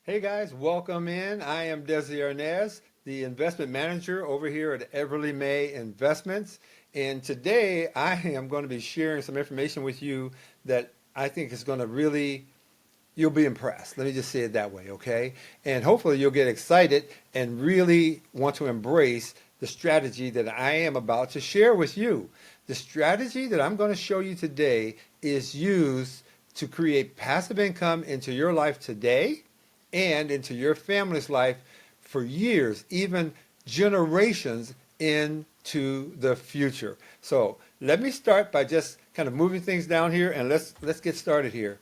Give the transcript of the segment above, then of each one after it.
Hey guys, welcome in. I am Desi Arnaz, the investment manager over here at Everly May Investments. And today I am going to be sharing some information with you that I think is going to really, you'll be impressed. Let me just say it that way, okay? And hopefully you'll get excited and really want to embrace the strategy that I am about to share with you. The strategy that I'm going to show you today is used to create passive income into your life today and into your family's life for years, even generations into the future. So let me start by just kind of moving things down here, and let's get started here.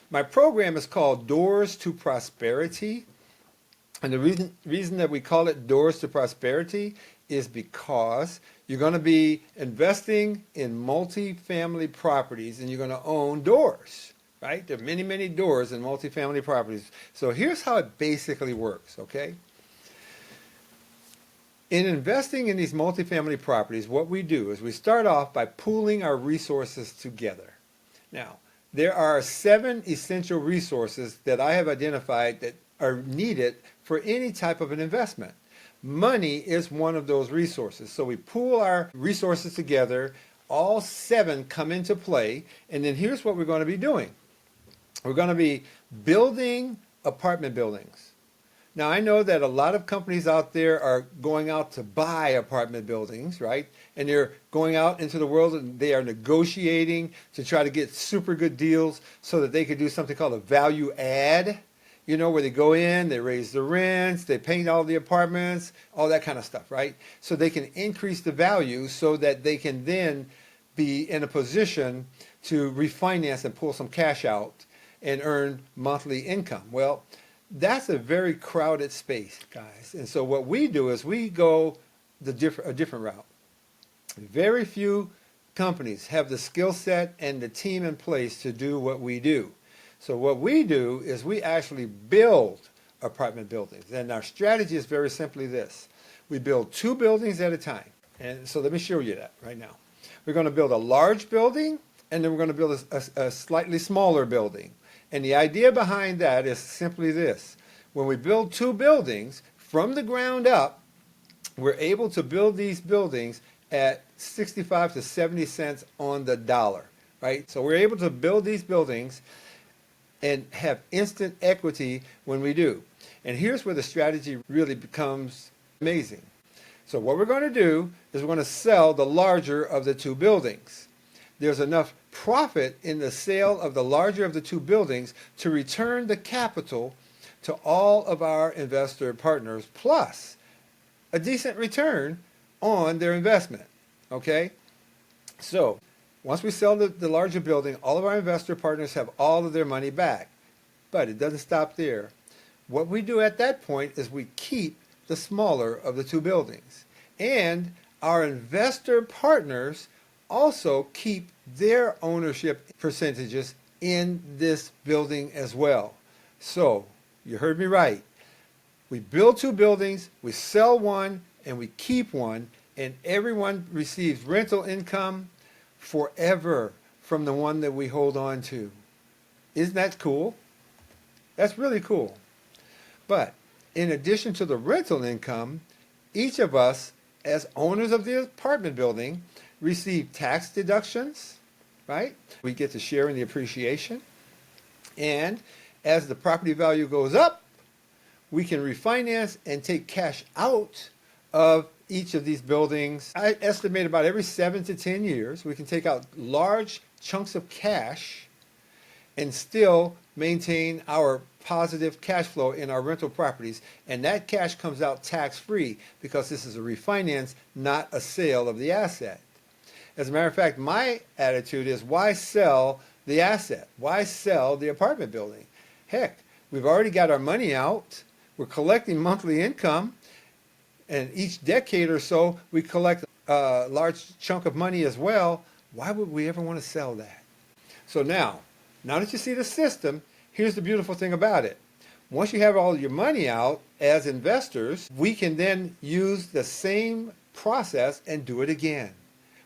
My program is called Doors to Prosperity, and the reason that we call it Doors to Prosperity is because you're going to be investing in multi-family properties and you're going to own doors. Right? There are many, many doors in multifamily properties. So here's how it basically works, okay? In investing in these multifamily properties, what we do is we start off by pooling our resources together. Now, there are 7 essential resources that I have identified that are needed for any type of an investment. Money is one of those resources. So we pool our resources together, all 7 come into play, and then here's what we're going to be doing. We're going to be building apartment buildings. Now, I know that a lot of companies out there are going out to buy apartment buildings, right? And they're going out into the world and they are negotiating to try to get super good deals so that they could do something called a value add, you know, where they go in, they raise the rents, they paint all the apartments, all that kind of stuff, right? So they can increase the value so that they can then be in a position to refinance and pull some cash out and earn monthly income. Well, that's a very crowded space, guys. And so what we do is we go a different route. Very few companies have the skill set and the team in place to do what we do. So what we do is we actually build apartment buildings. And our strategy is very simply this. We build 2 buildings at a time. And so let me show you that right now. We're going to build a large building, and then we're going to build a slightly smaller building. And the idea behind that is simply this. When we build 2 buildings from the ground up, we're able to build these buildings at 65 to 70 cents on the dollar, right? So we're able to build these buildings and have instant equity when we do. And here's where the strategy really becomes amazing. So what we're going to do is we're going to sell the larger of the 2 buildings. There's enough profit in the sale of the larger of the 2 buildings to return the capital to all of our investor partners, plus a decent return on their investment, okay? So once we sell the larger building, all of our investor partners have all of their money back. But it doesn't stop there. What we do at that point is we keep the smaller of the 2 buildings. And our investor partners also keep their ownership percentages in this building as well. So, you heard me right. We build 2 buildings, we sell one, and we keep one, and everyone receives rental income forever from the one that we hold on to. Isn't that cool? That's really cool. But in addition to the rental income, each of us, as owners of the apartment building, receive tax deductions, right? We get to share in the appreciation. And as the property value goes up, we can refinance and take cash out of each of these buildings. I estimate about every 7 to 10 years, we can take out large chunks of cash and still maintain our positive cash flow in our rental properties. And that cash comes out tax-free because this is a refinance, not a sale of the asset. As a matter of fact, my attitude is, why sell the asset? Why sell the apartment building? Heck, we've already got our money out. We're collecting monthly income. And each decade or so, we collect a large chunk of money as well. Why would we ever want to sell that? So now that you see the system, here's the beautiful thing about it. Once you have all your money out as investors, we can then use the same process and do it again.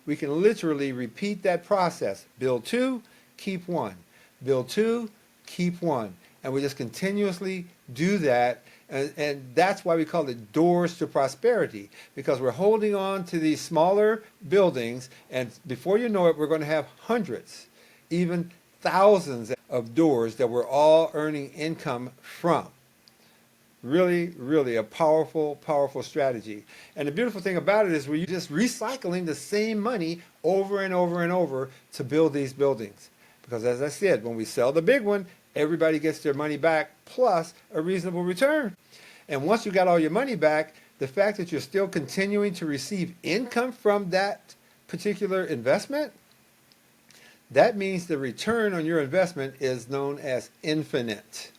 We can literally repeat that process. Build 2, keep 1. Build 2, keep 1. And we just continuously do that. And that's why we call it doors to prosperity, because we're holding on to these smaller buildings, and before you know it, we're going to have hundreds, even thousands of doors that we're all earning income from. Really, really a powerful, powerful strategy. And the beautiful thing about it is we're just recycling the same money over and over and over to build these buildings. Because as I said, when we sell the big one, everybody gets their money back plus a reasonable return. And once you got all your money back, the fact that you're still continuing to receive income from that particular investment, that means the return on your investment is known as infinite.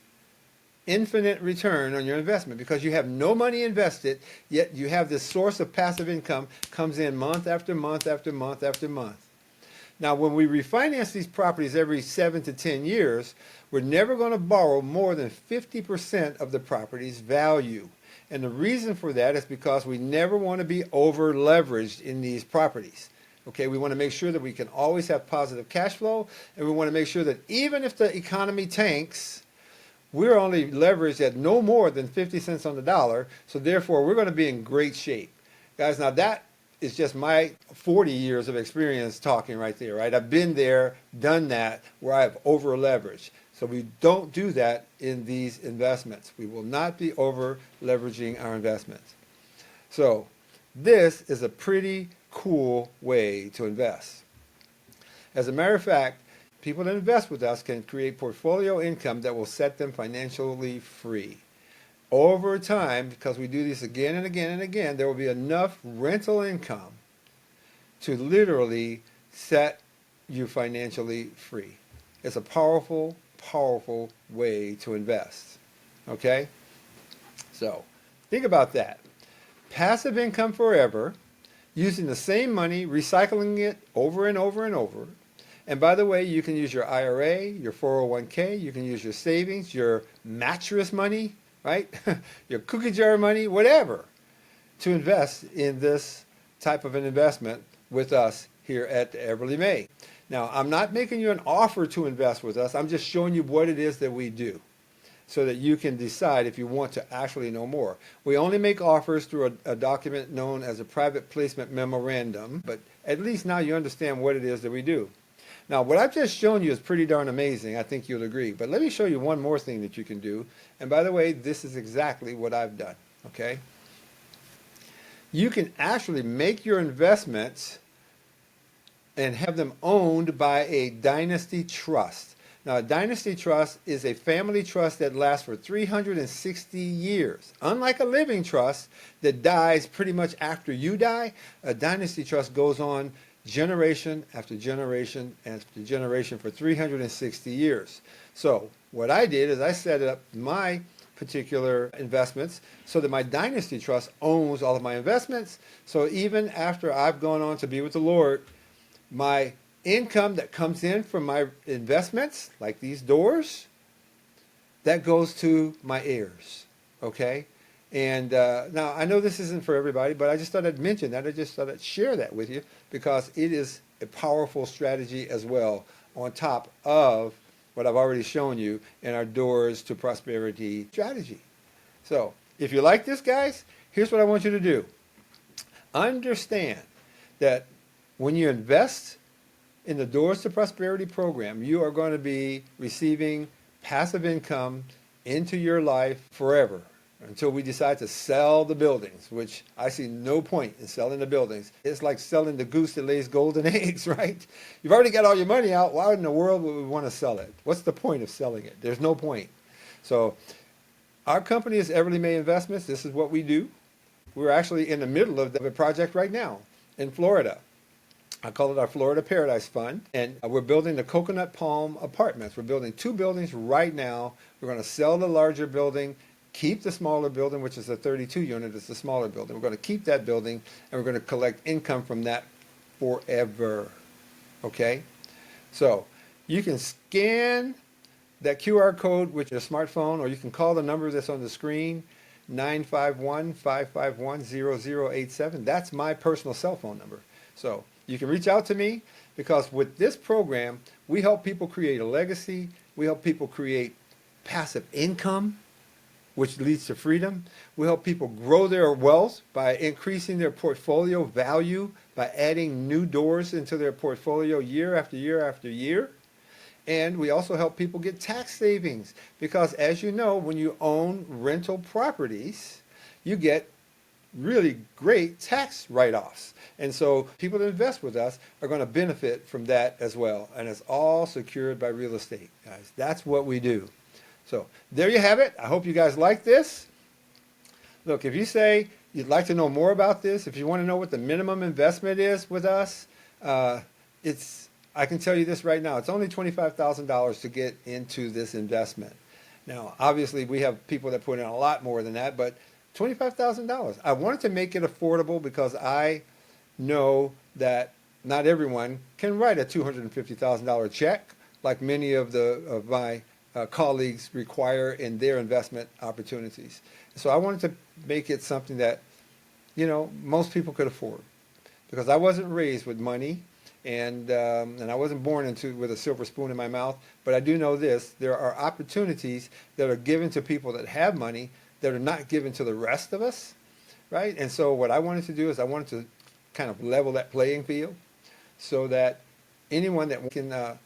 Infinite return on your investment, because you have no money invested, yet you have this source of passive income comes in month after month after month after month. Now, when we refinance these properties every 7 to 10 years, we're never going to borrow more than 50% of the property's value. And the reason for that is because we never want to be over leveraged in these properties. Okay, we want to make sure that we can always have positive cash flow, and we want to make sure that even if the economy tanks, we're only leveraged at no more than 50 cents on the dollar, so therefore we're going to be in great shape. Guys, now that is just my 40 years of experience talking right there, right? I've been there, done that, where I've over leveraged. So we don't do that in these investments. We will not be over leveraging our investments. So this is a pretty cool way to invest. As a matter of fact, people that invest with us can create portfolio income that will set them financially free. Over time, because we do this again and again and again, there will be enough rental income to literally set you financially free. It's a powerful, powerful way to invest. Okay? So, think about that. Passive income forever, using the same money, recycling it over and over and over. And by the way, you can use your IRA, your 401k, you can use your savings, your mattress money, right? Your cookie jar money, whatever, to invest in this type of an investment with us here at Everly May. Now, I'm not making you an offer to invest with us. I'm just showing you what it is that we do so that you can decide if you want to actually know more. We only make offers through a document known as a private placement memorandum, but at least now you understand what it is that we do. Now, what I've just shown you is pretty darn amazing. I think you'll agree. But let me show you one more thing that you can do. And by the way, this is exactly what I've done. Okay? You can actually make your investments and have them owned by a dynasty trust. Now, a dynasty trust is a family trust that lasts for 360 years. Unlike a living trust that dies pretty much after you die, a dynasty trust goes on generation after generation after generation for 360 years. So what I did is I set up my particular investments so that my dynasty trust owns all of my investments. So even after I've gone on to be with the Lord, my income that comes in from my investments, like these doors, that goes to my heirs. Okay? And now, I know this isn't for everybody, but I just thought I'd mention that. I just thought I'd share that with you because it is a powerful strategy as well on top of what I've already shown you in our Doors to Prosperity strategy. So, if you like this, guys, here's what I want you to do. Understand that when you invest in the Doors to Prosperity program, you are going to be receiving passive income into your life forever, until we decide to sell the buildings, which I see no point in selling the buildings. It's like selling the goose that lays golden eggs, right? You've already got all your money out. Why in the world would we want to sell it? What's the point of selling it? There's no point. So our company is Everly May Investments. This is what we do. We're actually in the middle of a project right now in Florida. I call it our Florida Paradise Fund. And we're building the Coconut Palm Apartments. We're building 2 buildings right now. We're going to sell the larger building, keep the smaller building, which is a 32 unit. It's the smaller building. We're going to keep that building, and we're going to collect income from that forever. Okay? So you can scan that QR code with your smartphone, or you can call the number that's on the screen, 951-551-0087. That's my personal cell phone number. So you can reach out to me, because with this program, we help people create a legacy. We help people create passive income. which leads to freedom. We help people grow their wealth by increasing their portfolio value, by adding new doors into their portfolio year after year after year. And we also help people get tax savings because, as you know, when you own rental properties, you get really great tax write-offs. And so people that invest with us are going to benefit from that as well. And it's all secured by real estate, guys. That's what we do. So there you have it. I hope you guys like this. Look, if you say you'd like to know more about this, if you want to know what the minimum investment is with us, I can tell you this right now. It's only $25,000 to get into this investment. Now, obviously, we have people that put in a lot more than that, but $25,000. I wanted to make it affordable because I know that not everyone can write a $250,000 check like many of my colleagues require in their investment opportunities. So I wanted to make it something that, most people could afford, because I wasn't raised with money, and I wasn't born with a silver spoon in my mouth. But I do know this: there are opportunities that are given to people that have money that are not given to the rest of us, right? And so what I wanted to do is I wanted to kind of level that playing field so that anyone that can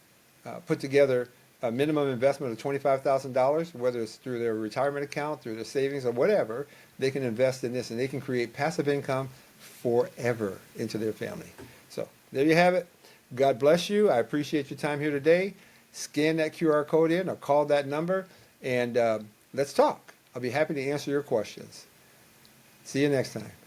put together a minimum investment of $25,000, whether it's through their retirement account, through their savings, or whatever, they can invest in this and they can create passive income forever into their family. So there you have it. God bless you. I appreciate your time here today. Scan that QR code in or call that number, and let's talk. I'll be happy to answer your questions. See you next time.